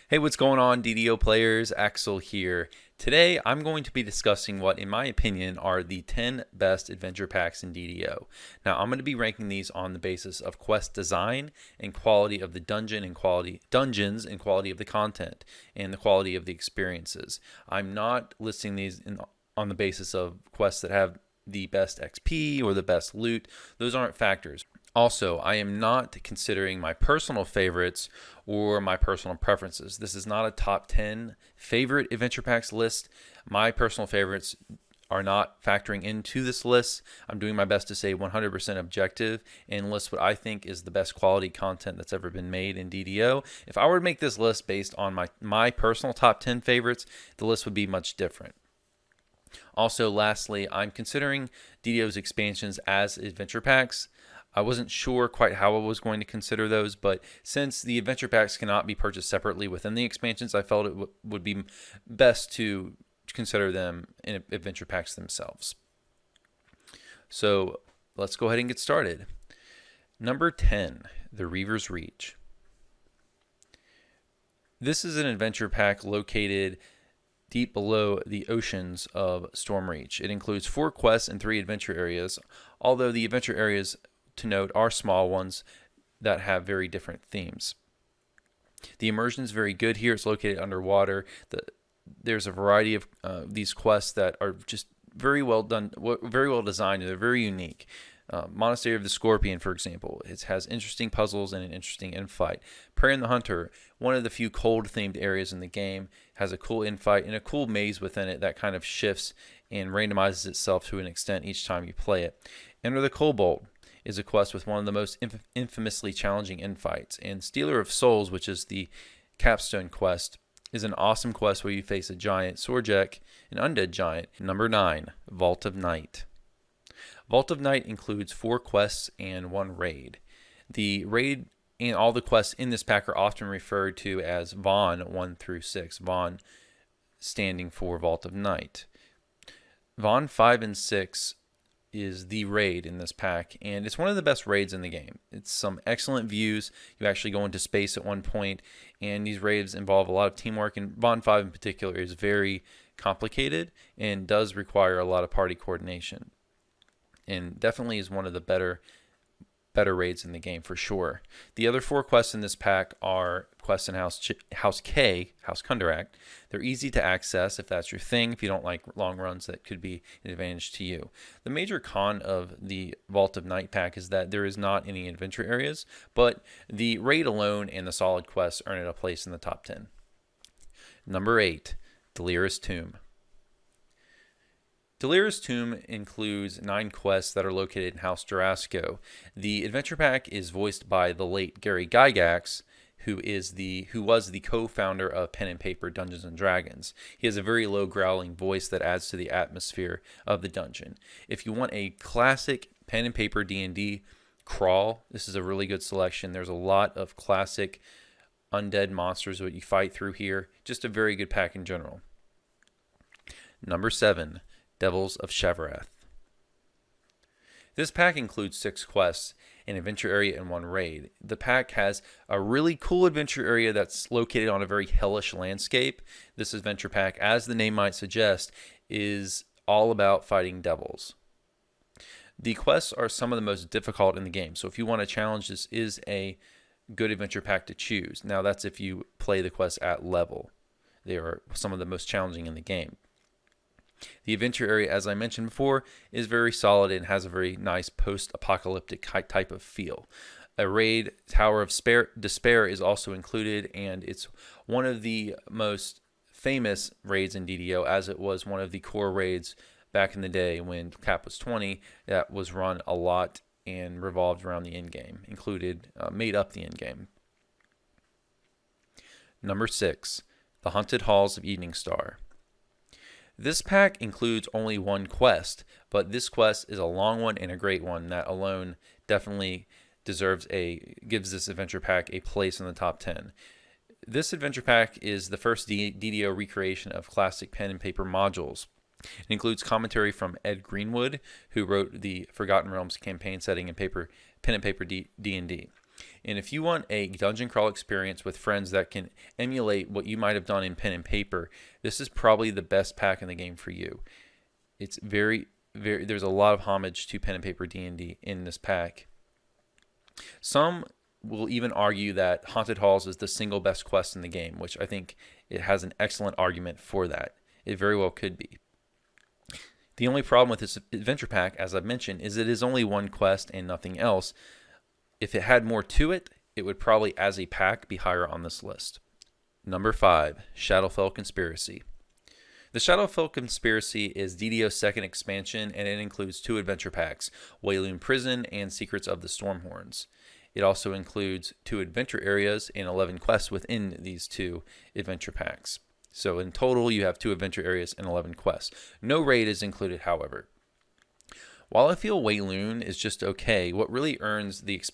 Hey, what's going on, DDO players? Axel here. Today, I'm going to be discussing what, in my opinion, are the 10 best adventure packs in DDO. Now, I'm going to be ranking these on the basis of quest design and quality of the dungeons and quality of the content and the quality of the experiences. I'm not listing these on the basis of quests that have the best XP or the best loot. Those aren't factors. Also, I am not considering my personal favorites or my personal preferences. This is not a top 10 favorite adventure packs list. My personal favorites are not factoring into this list. I'm doing my best to stay 100% objective and list what I think is the best quality content that's ever been made in DDO. If I were to make this list based on my personal top 10 favorites, the list would be much different. Also, lastly, I'm considering DDO's expansions as adventure packs. I wasn't sure quite how I was going to consider those, but since the adventure packs cannot be purchased separately within the expansions, I felt it would be best to consider them in adventure packs themselves. So let's go ahead and get started. Number 10, the Reaver's Reach. This is an adventure pack located deep below the oceans of Stormreach. It includes 4 quests and 3 adventure areas, although the adventure areas to note are small ones that have very different themes. The immersion is very good here. It's located underwater. There's a variety of these quests that are just very well done, very well designed, and they're very unique. Monastery of the Scorpion, for example, it has interesting puzzles and an interesting infight. Prey and the Hunter, one of the few cold-themed areas in the game, has a cool infight and a cool maze within it that kind of shifts and randomizes itself to an extent each time you play it. Enter the Kobold is a quest with one of the most infamously challenging infights. And Stealer of Souls, which is the capstone quest, is an awesome quest where you face a giant Sorjek, an undead giant. Number 9, Vault of Night. Vault of Night includes 4 quests and 1 raid. The raid and all the quests in this pack are often referred to as Vaughn 1 through 6, Vaughn standing for Vault of Night. Vaughn 5 and 6 is the raid in this pack, and it's one of the best raids in the game. It's some excellent views. You actually go into space at one point, and these raids involve a lot of teamwork, and Vaughn 5 in particular is very complicated and does require a lot of party coordination, and definitely is one of the better raids in the game for sure. The other 4 quests in this pack are quests in House K, House Kundarak. They're easy to access if that's your thing. If you don't like long runs, that could be an advantage to you. The major con of the Vault of Night pack is that there is not any adventure areas, but the raid alone and the solid quests earn it a place in the top 10. Number 8, Delera's Tomb. Delera's Tomb includes 9 quests that are located in House Jarasco. The adventure pack is voiced by the late Gary Gygax, who was the co-founder of Pen and Paper Dungeons and Dragons. He has a very low growling voice that adds to the atmosphere of the dungeon. If you want a classic pen and paper D&D crawl, this is a really good selection. There's a lot of classic undead monsters that you fight through here. Just a very good pack in general. Number 7, Devils of Shavarath. This pack includes 6 quests, an adventure area, and 1 raid. The pack has a really cool adventure area that's located on a very hellish landscape. This adventure pack, as the name might suggest, is all about fighting devils. The quests are some of the most difficult in the game, so if you want a challenge, this is a good adventure pack to choose. Now, that's if you play the quests at level. They are some of the most challenging in the game. The adventure area, as I mentioned before, is very solid and has a very nice post-apocalyptic type of feel. A raid, Tower of Despair, is also included, and it's one of the most famous raids in DDO, as it was one of the core raids back in the day when Cap was 20 that was run a lot and revolved around the endgame, made up the endgame. Number 6, The Haunted Halls of Eveningstar. This pack includes only 1 quest, but this quest is a long one and a great one that alone definitely gives this adventure pack a place in the top 10. This adventure pack is the first DDO recreation of classic pen and paper modules. It includes commentary from Ed Greenwood, who wrote the Forgotten Realms campaign setting in pen and paper D&D. And if you want a dungeon crawl experience with friends that can emulate what you might have done in pen and paper, this is probably the best pack in the game for you. It's there's a lot of homage to pen and paper D&D in this pack. Some will even argue that Haunted Halls is the single best quest in the game, which I think it has an excellent argument for that. It very well could be. The only problem with this adventure pack, as I've mentioned, is it is only one quest and nothing else. If it had more to it, it would probably, as a pack, be higher on this list. Number 5, Shadowfell Conspiracy. The Shadowfell Conspiracy is DDO's second expansion, and it includes 2 adventure packs, Wayloon Prison and Secrets of the Stormhorns. It also includes 2 adventure areas and 11 quests within these 2 adventure packs. So in total, you have 2 adventure areas and 11 quests. No raid is included, however. While I feel Wayloon is just okay, what really earns this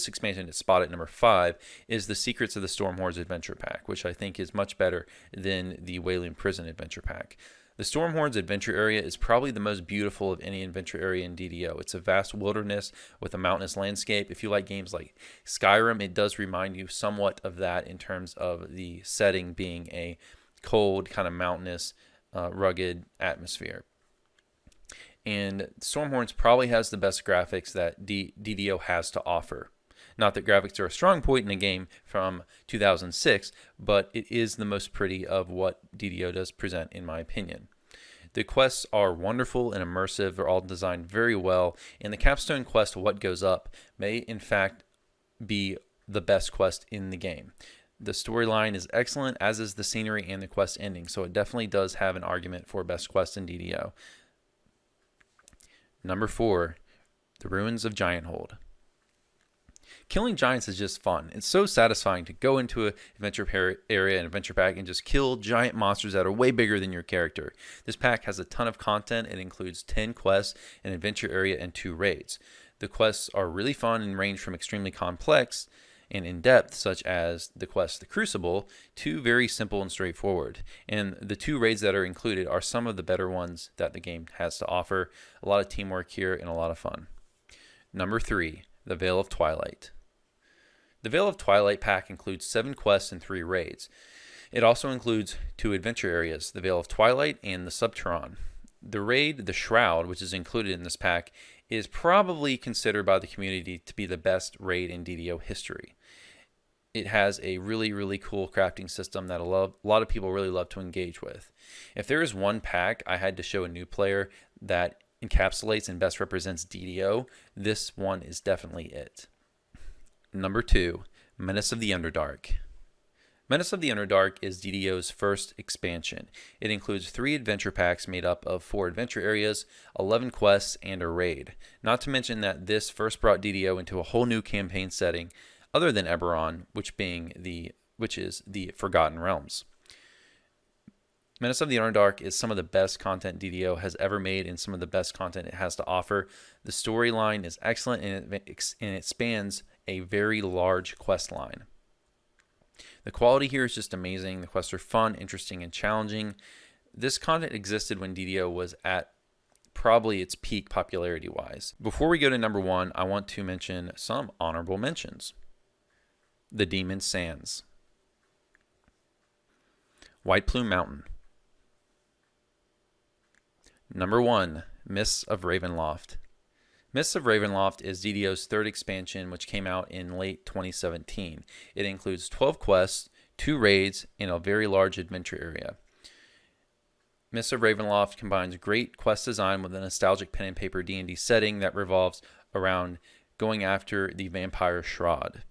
expansion is spot at number 5, is the Secrets of the Stormhorns adventure pack, which I think is much better than the Wayloon Prison adventure pack. The Stormhorns adventure area is probably the most beautiful of any adventure area in DDO. It's a vast wilderness with a mountainous landscape. If you like games like Skyrim, it does remind you somewhat of that in terms of the setting being a cold, kind of mountainous, rugged atmosphere. And Stormhorns probably has the best graphics that DDO has to offer. Not that graphics are a strong point in a game from 2006, but it is the most pretty of what DDO does present, in my opinion. The quests are wonderful and immersive. They're all designed very well. And the capstone quest, What Goes Up, may in fact be the best quest in the game. The storyline is excellent, as is the scenery and the quest ending, so it definitely does have an argument for best quest in DDO. Number 4, The Ruins of Gianthold. Killing giants is just fun. It's so satisfying to go into an adventure area and adventure pack and just kill giant monsters that are way bigger than your character. This pack has a ton of content. It includes 10 quests, an adventure area, and 2 raids. The quests are really fun and range from extremely complex and in-depth, such as the quest The Crucible, to very simple and straightforward. And the 2 raids that are included are some of the better ones that the game has to offer. A lot of teamwork here and a lot of fun. Number 3, The Vale of Twilight. The Vale of Twilight pack includes 7 quests and 3 raids. It also includes 2 adventure areas, the Vale of Twilight and the Subterran. The raid, The Shroud, which is included in this pack, is probably considered by the community to be the best raid in DDO history. It has a really, really cool crafting system that a lot of people really love to engage with. If there is one pack I had to show a new player that encapsulates and best represents DDO, this one is definitely it. Number 2, Menace of the Underdark. Menace of the Underdark is DDO's first expansion. It includes 3 adventure packs made up of 4 adventure areas, 11 quests, and a raid. Not to mention that this first brought DDO into a whole new campaign setting other than Eberron, which is the Forgotten Realms. Menace of the Underdark is some of the best content DDO has ever made and some of the best content it has to offer. The storyline is excellent and it spans a very large quest line. The quality here is just amazing. The quests are fun, interesting, and challenging. This content existed when DDO was at probably its peak popularity-wise. Before we go to number 1, I want to mention some honorable mentions. The Demon Sands. White Plume Mountain. Number 1, Mists of Ravenloft. Mists of Ravenloft is DDO's 3rd expansion, which came out in late 2017. It includes 12 quests, 2 raids, and a very large adventure area. Mists of Ravenloft combines great quest design with a nostalgic pen and paper D&D setting that revolves around going after the vampire Shroud.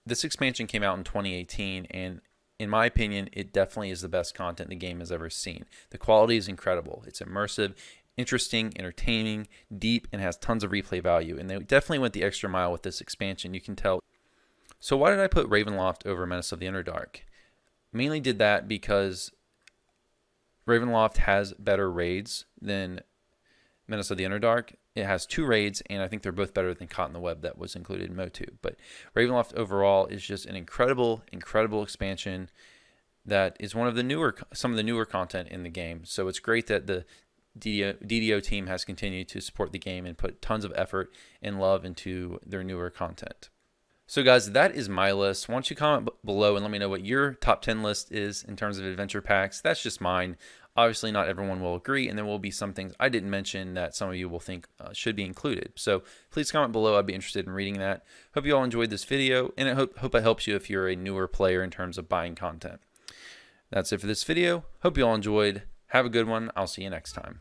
This expansion came out in 2018, and in my opinion, it definitely is the best content the game has ever seen. The quality is incredible. It's immersive, interesting, entertaining, deep, and has tons of replay value. And they definitely went the extra mile with this expansion, you can tell. So why did I put Ravenloft over Menace of the Underdark? Mainly did that because Ravenloft has better raids than Menace of the Underdark. It has 2 raids, and I think they're both better than Caught in the Web that was included in MO2. But Ravenloft overall is just an incredible, incredible expansion that is some of the newer content in the game. So it's great that the DDO team has continued to support the game and put tons of effort and love into their newer content. So guys, that is my list. Why don't you comment below and let me know what your top 10 list is in terms of adventure packs. That's just mine. Obviously, not everyone will agree, and there will be some things I didn't mention that some of you will think should be included. So please comment below. I'd be interested in reading that. Hope you all enjoyed this video, and I hope it helps you if you're a newer player in terms of buying content. That's it for this video. Hope you all enjoyed. Have a good one. I'll see you next time.